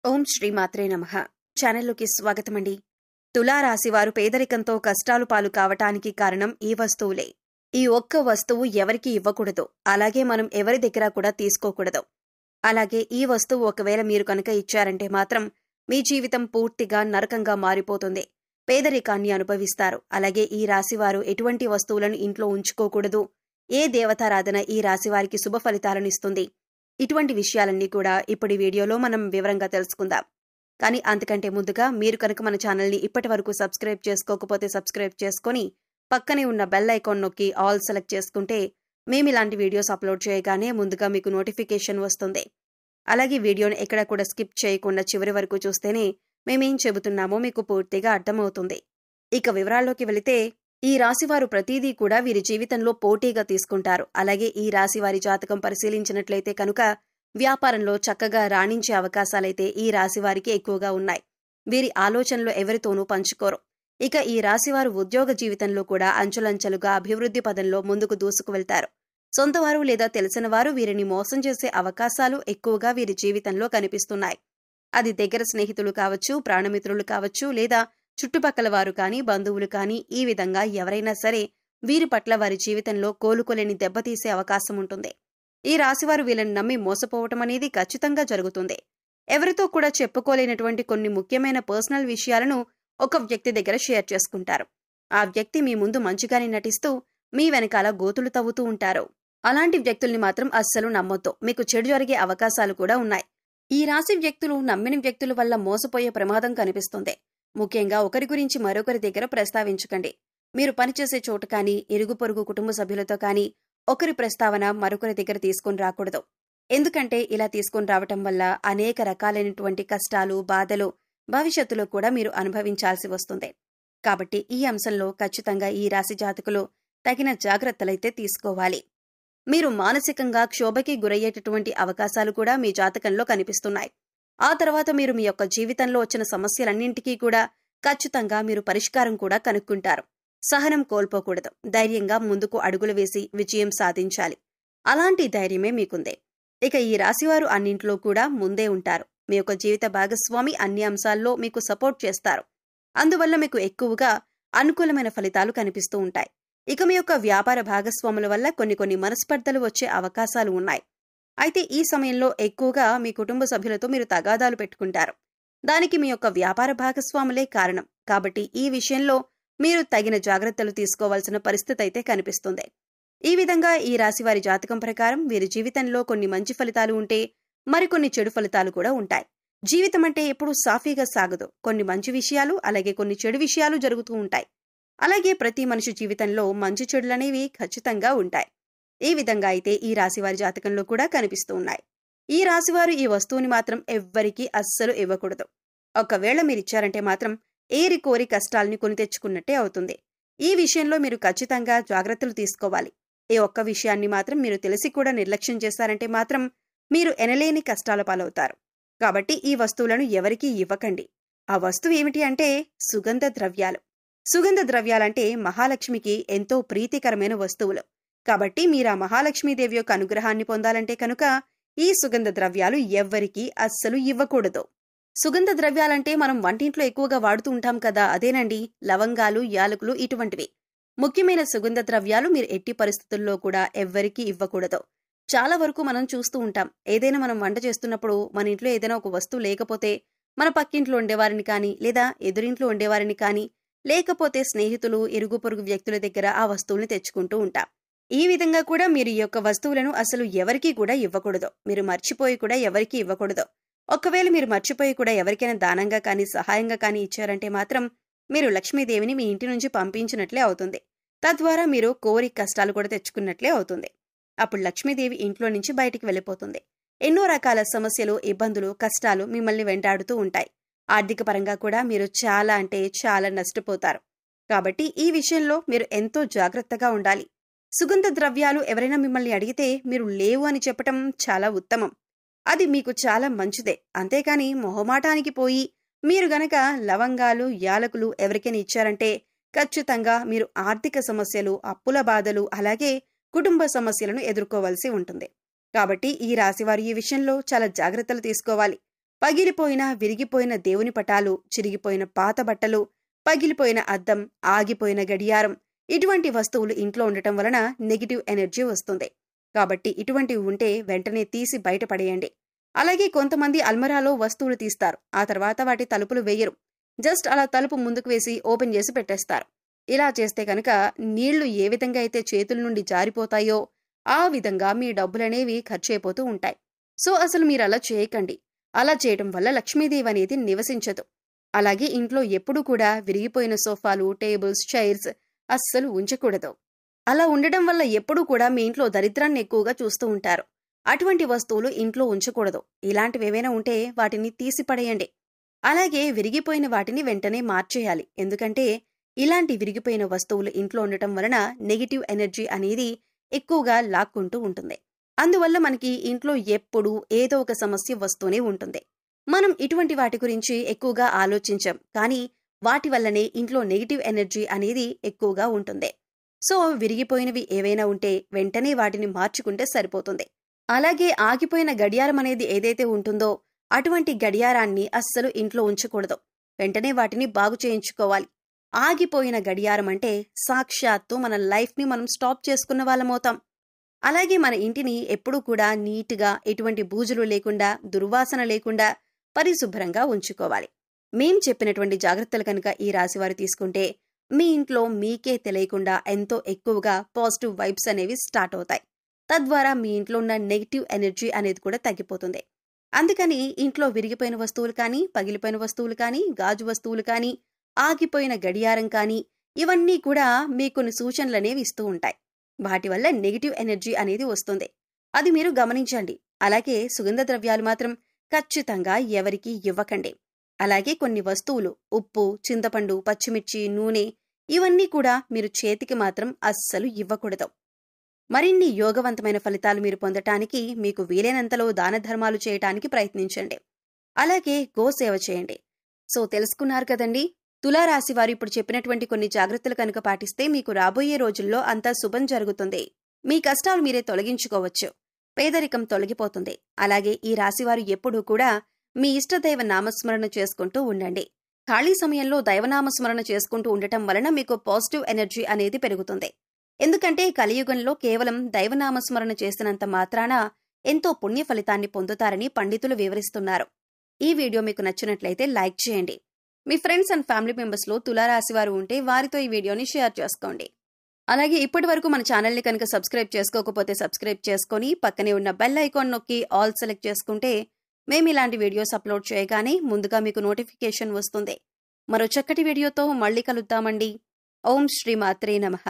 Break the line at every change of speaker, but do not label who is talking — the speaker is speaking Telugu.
ఓం శ్రీ మాత్రే నమః. ఛానల్లోకి స్వాగతమండి. తులారాశి వారు పేదరికంతో కష్టాలు పాలు కావటానికి కారణం ఈ వస్తువులే. ఈ ఒక్క వస్తువు ఎవరికి ఇవ్వకూడదు, అలాగే మనం ఎవరి దగ్గర కూడా తీసుకోకూడదు. అలాగే ఈ వస్తువు ఒకవేళ మీరు కనుక ఇచ్చారంటే మాత్రం మీ జీవితం పూర్తిగా నరకంగా మారిపోతుంది. పేదరికాన్ని అనుభవిస్తారు. అలాగే ఈ రాశివారు ఎటువంటి వస్తువులను ఇంట్లో ఉంచుకోకూడదు, ఏ దేవతారాధన ఈ రాశివారికి శుభ ఫలితాలను ఇస్తుంది, ఇటువంటి విషయాలన్నీ కూడా ఇప్పుడు వీడియోలో మనం వివరంగా తెలుసుకుందాం. కానీ అంతకంటే ముందుగా మీరు కనుక మన ఛానల్ని ఇప్పటి వరకు సబ్స్క్రైబ్ చేసుకోకపోతే సబ్స్క్రైబ్ చేసుకొని పక్కనే ఉన్న బెల్ ఐకాన్ నొక్కి ఆల్ సెలెక్ట్ చేసుకుంటే మేము ఇలాంటి వీడియోస్ అప్లోడ్ చేయగానే ముందుగా మీకు నోటిఫికేషన్ వస్తుంది. అలాగే వీడియోని ఎక్కడ కూడా స్కిప్ చేయకుండా చివరి వరకు చూస్తేనే మేమేం చెబుతున్నామో మీకు పూర్తిగా అర్థమవుతుంది. ఇక వివరాల్లోకి వెళితే, ఈ రాశివారు ప్రతిదీ కూడా వీరి జీవితంలో పోటీగా తీసుకుంటారు. అలాగే ఈ రాశివారి జాతకం పరిశీలించినట్లయితే కనుక వ్యాపారంలో చక్కగా రాణించే అవకాశాలైతే ఈ రాశివారికి ఎక్కువగా ఉన్నాయి. వీరి ఆలోచనలు ఎవరితోనూ పంచుకోరు. ఇక ఈ రాశివారు ఉద్యోగ జీవితంలో కూడా అంచులంచెలుగా అభివృద్ధి పదంలో ముందుకు దూసుకు వెళ్తారు. సొంతవారు లేదా తెలిసిన వారు వీరిని మోసం చేసే అవకాశాలు ఎక్కువగా వీరి జీవితంలో కనిపిస్తున్నాయి. అది దగ్గర స్నేహితులు కావచ్చు, ప్రాణమిత్రులు కావచ్చు, లేదా చుట్టుపక్కల వారు కానీ, బంధువులు కానీ, ఈ విధంగా ఎవరైనా సరే వీరి పట్ల వారి జీవితంలో కోలుకోలేని దెబ్బతీసే అవకాశం ఉంటుంది. ఈ రాశివారు వీళ్ళని నమ్మి మోసపోవటం అనేది ఖచ్చితంగా జరుగుతుంది. ఎవరితో కూడా చెప్పుకోలేనటువంటి కొన్ని ముఖ్యమైన పర్సనల్ విషయాలను ఒక వ్యక్తి దగ్గర షేర్ చేసుకుంటారు. ఆ వ్యక్తి మీ ముందు మంచిగానే నటిస్తూ మీ వెనకాల గోతులు తవ్వుతూ ఉంటారు. అలాంటి వ్యక్తుల్ని మాత్రం అస్సలు నమ్మొద్దు. మీకు చెడు జరిగే అవకాశాలు కూడా ఉన్నాయి. ఈ రాశి వ్యక్తులు నమ్మిన వ్యక్తుల వల్ల మోసపోయే ప్రమాదం కనిపిస్తుంది. ముఖ్యంగా ఒకరి గురించి మరొకరి దగ్గర ప్రస్తావించకండి. మీరు పనిచేసే చోట కానీ, ఇరుగు పొరుగు కుటుంబ సభ్యులతో కానీ ఒకరి ప్రస్తావన మరొకరి దగ్గర తీసుకుని రాకూడదు. ఎందుకంటే ఇలా తీసుకుని రావటం వల్ల అనేక రకాలైనటువంటి కష్టాలు, బాధలు భవిష్యత్తులో కూడా మీరు అనుభవించాల్సి వస్తుంది. కాబట్టి ఈ అంశంలో ఖచ్చితంగా ఈ రాశి జాతకులు తగిన జాగ్రత్తలైతే తీసుకోవాలి. మీరు మానసికంగా క్షోభకి గురయ్యేటటువంటి అవకాశాలు కూడా మీ జాతకంలో కనిపిస్తున్నాయి. ఆ తర్వాత మీరు మీ యొక్క జీవితంలో వచ్చిన సమస్యలన్నింటికీ కూడా ఖచ్చితంగా మీరు పరిష్కారం కూడా కనుక్కుంటారు. సహనం కోల్పోకూడదు. ధైర్యంగా ముందుకు అడుగులు వేసి విజయం సాధించాలి. అలాంటి ధైర్యమే మీకుందే. ఇక ఈ రాశివారు అన్నింట్లో కూడా ముందే ఉంటారు. మీ యొక్క జీవిత భాగస్వామి అన్ని అంశాల్లో మీకు సపోర్ట్ చేస్తారు. అందువల్ల మీకు ఎక్కువగా అనుకూలమైన ఫలితాలు కనిపిస్తూ ఉంటాయి. ఇక మీ యొక్క వ్యాపార భాగస్వాముల వల్ల కొన్ని మనస్పర్ధలు వచ్చే అవకాశాలు ఉన్నాయి. అయితే ఈ సమయంలో ఎక్కువగా మీ కుటుంబ సభ్యులతో మీరు తగాదాలు పెట్టుకుంటారు. దానికి మీ యొక్క వ్యాపార భాగస్వాములే కారణం. కాబట్టి ఈ విషయంలో మీరు తగిన జాగ్రత్తలు తీసుకోవాల్సిన పరిస్థితి అయితే కనిపిస్తుంది. ఈ విధంగా ఈ రాశివారి జాతకం ప్రకారం వీరి జీవితంలో కొన్ని మంచి ఫలితాలు ఉంటే మరికొన్ని చెడు ఫలితాలు కూడా ఉంటాయి. జీవితం అంటే ఎప్పుడూ సాఫీగా సాగదు. కొన్ని మంచి విషయాలు, అలాగే కొన్ని చెడు విషయాలు జరుగుతూ ఉంటాయి. అలాగే ప్రతి మనిషి జీవితంలో మంచి చెడులనేవి ఖచ్చితంగా ఉంటాయి. ఈ విధంగా అయితే ఈ రాశివారి జాతకంలో కూడా కనిపిస్తూ ఉన్నాయి. ఈ రాశివారు ఈ వస్తువుని మాత్రం ఎవ్వరికీ అస్సలు ఇవ్వకూడదు. ఒకవేళ మీరిచ్చారంటే మాత్రం ఏరి కోరి కష్టాల్ని కొని తెచ్చుకున్నట్టే అవుతుంది. ఈ విషయంలో మీరు ఖచ్చితంగా జాగ్రత్తలు తీసుకోవాలి. ఈ ఒక్క విషయాన్ని మాత్రం మీరు తెలిసి కూడా నిర్లక్ష్యం చేశారంటే మాత్రం మీరు ఎనలేని కష్టాల పాలవుతారు. కాబట్టి ఈ వస్తువులను ఎవరికీ ఇవ్వకండి. ఆ వస్తువు ఏమిటి అంటే సుగంధ ద్రవ్యాలు. సుగంధ ద్రవ్యాలంటే మహాలక్ష్మికి ఎంతో ప్రీతికరమైన వస్తువులు. కాబట్టి మీరు ఆ మహాలక్ష్మీదేవి యొక్క అనుగ్రహాన్ని పొందాలంటే కనుక ఈ సుగంధ ద్రవ్యాలు ఎవ్వరికీ అస్సలు ఇవ్వకూడదు. సుగంధ ద్రవ్యాలంటే మనం వంటింట్లో ఎక్కువగా వాడుతూ ఉంటాం కదా, అదేనండి లవంగాలు, యాలకులు, ఇటువంటివి. ముఖ్యమైన సుగంధ ద్రవ్యాలు మీరు ఎట్టి పరిస్థితుల్లో కూడా ఎవ్వరికీ ఇవ్వకూడదు. చాలా వరకు మనం చూస్తూ ఉంటాం, ఏదైనా మనం వంట చేస్తున్నప్పుడు మన ఇంట్లో ఏదైనా ఒక వస్తువు లేకపోతే మన పక్కింట్లో ఉండేవారిని కానీ, లేదా ఎదురింట్లో ఉండేవారిని కానీ, లేకపోతే స్నేహితులు, ఇరుగు పొరుగు వ్యక్తుల దగ్గర ఆ వస్తువుల్ని తెచ్చుకుంటూ ఉంటాం. ఈ విధంగా కూడా మీరు ఈ యొక్క వస్తువులను అసలు ఎవరికీ కూడా ఇవ్వకూడదు. మీరు మర్చిపోయి కూడా ఎవరికీ ఇవ్వకూడదు. ఒకవేళ మీరు మర్చిపోయి కూడా ఎవరికైనా దానంగా కానీ, సహాయంగా కానీ ఇచ్చారంటే మాత్రం మీరు లక్ష్మీదేవిని మీ ఇంటి నుంచి పంపించినట్లే అవుతుంది. తద్వారా మీరు కోరి కష్టాలు కూడా తెచ్చుకున్నట్లే అవుతుంది. అప్పుడు లక్ష్మీదేవి ఇంట్లో నుంచి బయటికి వెళ్ళిపోతుంది. ఎన్నో రకాల సమస్యలు, ఇబ్బందులు, కష్టాలు మిమ్మల్ని వెంటాడుతూ ఉంటాయి. ఆర్థిక పరంగా కూడా మీరు చాలా అంటే చాలా నష్టపోతారు. కాబట్టి ఈ విషయంలో మీరు ఎంతో జాగ్రత్తగా ఉండాలి. సుగంధ ద్రవ్యాలు ఎవరైనా మిమ్మల్ని అడిగితే మీరు లేవు అని చెప్పటం చాలా ఉత్తమం. అది మీకు చాలా మంచిదే. అంతేకాని మొహమాటానికి పోయి మీరు గనక లవంగాలు, యాలకులు ఎవరికైనా ఇచ్చారంటే ఖచ్చితంగా మీరు ఆర్థిక సమస్యలు, అప్పుల బాధలు, అలాగే కుటుంబ సమస్యలను ఎదుర్కోవాల్సి ఉంటుంది. కాబట్టి ఈ రాశివారు ఈ విషయంలో చాలా జాగ్రత్తలు తీసుకోవాలి. పగిలిపోయిన విరిగిపోయిన దేవుని పటాలు, చిరిగిపోయిన పాత బట్టలు, పగిలిపోయిన అద్దం, ఆగిపోయిన గడియారం, ఇటువంటి వస్తువులు ఇంట్లో ఉండటం వలన నెగిటివ్ ఎనర్జీ వస్తుంది. కాబట్టి ఇటువంటివి ఉంటే వెంటనే తీసి బయటపడేయండి. అలాగే కొంతమంది అల్మరాలో వస్తువులు తీస్తారు, ఆ తర్వాత వాటి తలుపులు వేయరు. జస్ట్ అలా తలుపు ముందుకు వేసి ఓపెన్ చేసి పెట్టేస్తారు. ఇలా చేస్తే కనుక నీళ్లు ఏ విధంగా అయితే చేతుల నుండి జారిపోతాయో ఆ విధంగా మీ డబ్బులనేవి ఖర్చయిపోతూ ఉంటాయి. సో అసలు మీరు అలా చేయకండి. అలా చేయడం వల్ల లక్ష్మీదేవి అనేది నివసించదు. అలాగే ఇంట్లో ఎప్పుడూ కూడా విరిగిపోయిన సోఫాలు, టేబుల్స్, చైర్స్ అస్సలు ఉంచకూడదు. అలా ఉండడం వల్ల ఎప్పుడూ కూడా మీ ఇంట్లో దరిద్రాన్ని ఎక్కువగా చూస్తూ ఉంటారు. అటువంటి వస్తువులు ఇంట్లో ఉంచకూడదు. ఇలాంటివేవైనా ఉంటే వాటిని తీసిపడేయండి. అలాగే విరిగిపోయిన వాటిని వెంటనే మార్చేయాలి. ఎందుకంటే ఇలాంటి విరిగిపోయిన వస్తువులు ఇంట్లో ఉండటం వలన నెగిటివ్ ఎనర్జీ అనేది ఎక్కువగా లాక్కుంటూ ఉంటుంది. అందువల్ల మనకి ఇంట్లో ఎప్పుడూ ఏదో ఒక సమస్య వస్తూనే ఉంటుంది. మనం ఇటువంటి వాటి గురించి ఎక్కువగా ఆలోచించం, కానీ వాటి వల్లనే ఇంట్లో నెగిటివ్ ఎనర్జీ అనేది ఎక్కువగా ఉంటుంది. సో విరిగిపోయినవి ఏవైనా ఉంటే వెంటనే వాటిని మార్చుకుంటే సరిపోతుంది. అలాగే ఆగిపోయిన గడియారం అనేది ఏదైతే ఉంటుందో అటువంటి గడియారాన్ని అస్సలు ఇంట్లో ఉంచకూడదు. వెంటనే వాటిని బాగు చేయించుకోవాలి. ఆగిపోయిన గడియారం అంటే సాక్షాత్తు మన లైఫ్ని మనం స్టాప్ చేసుకున్న వాళ్ళమవుతాం. అలాగే మన ఇంటిని ఎప్పుడూ కూడా నీట్గా, ఎటువంటి బూజులు లేకుండా, దుర్వాసన లేకుండా పరిశుభ్రంగా ఉంచుకోవాలి. మేం చెప్పినటువంటి జాగ్రత్తలు కనుక ఈ రాశివారు తీసుకుంటే మీ ఇంట్లో మీకే తెలియకుండా ఎంతో ఎక్కువగా పాజిటివ్ వైబ్స్ అనేవి స్టార్ట్ అవుతాయి. తద్వారా మీ ఇంట్లో ఉన్న నెగిటివ్ ఎనర్జీ అనేది కూడా తగ్గిపోతుంది. అందుకని ఇంట్లో విరిగిపోయిన వస్తువులు కానీ, పగిలిపోయిన వస్తువులు కానీ, గాజు వస్తువులు కానీ, ఆగిపోయిన గడియారం కానీ ఇవన్నీ కూడా మీకు కొన్ని సూచనలు అనేవి ఇస్తూ ఉంటాయి. వాటి వల్ల నెగిటివ్ ఎనర్జీ అనేది వస్తుంది. అది మీరు గమనించండి. అలాగే సుగంధ ద్రవ్యాలు మాత్రం ఖచ్చితంగా ఎవరికీ ఇవ్వకండి. అలాగే కొన్ని వస్తువులు, ఉప్పు, చింతపండు, పచ్చిమిర్చి, నూనె ఇవన్నీ కూడా మీరు చేతికి మాత్రం అస్సలు ఇవ్వకూడదు. మరిన్ని యోగవంతమైన ఫలితాలు మీరు పొందటానికి మీకు వీలైనంతలో దాన ధర్మాలు చేయటానికి ప్రయత్నించండి. అలాగే గోసేవ చేయండి. సో తెలుసుకున్నారు కదండి, తులారాశి వారు ఇప్పుడు చెప్పినటువంటి కొన్ని జాగ్రత్తలు కనుక పాటిస్తే మీకు రాబోయే రోజుల్లో అంతా శుభం జరుగుతుంది. మీ కష్టాలు మీరే తొలగించుకోవచ్చు. పేదరికం తొలగిపోతుంది. అలాగే ఈ రాశివారు ఎప్పుడూ కూడా మీ ఇష్టదైవ నామస్మరణ చేసుకుంటూ ఉండండి. ఖాళీ సమయంలో దైవనామస్మరణ చేసుకుంటూ ఉండటం వలన మీకు పాజిటివ్ ఎనర్జీ అనేది పెరుగుతుంది. ఎందుకంటే కలియుగంలో కేవలం దైవనామస్మరణ చేసినంత మాత్రాన ఎంతో పుణ్య ఫలితాన్ని పొందుతారని పండితులు వివరిస్తున్నారు. ఈ వీడియో మీకు నచ్చినట్లయితే లైక్ చేయండి. మీ ఫ్రెండ్స్ అండ్ ఫ్యామిలీ మెంబర్స్లో తులారాశి వారు ఉంటే వారితో ఈ వీడియోని షేర్ చేసుకోండి. అలాగే ఇప్పటి వరకు మన ఛానల్ని కనుక సబ్స్క్రైబ్ చేసుకోకపోతే సబ్స్క్రైబ్ చేసుకొని పక్కనే ఉన్న బెల్ ఐకాన్ నొక్కి ఆల్ సెలెక్ట్ చేసుకుంటే మేము ఇలాంటి వీడియోస్ అప్లోడ్ చేయగానే ముందుగా మీకు నోటిఫికేషన్ వస్తుంది. మరో చక్కటి వీడియోతో మళ్ళీ కలుద్దామండి. ఓం శ్రీ మాత్రే నమః.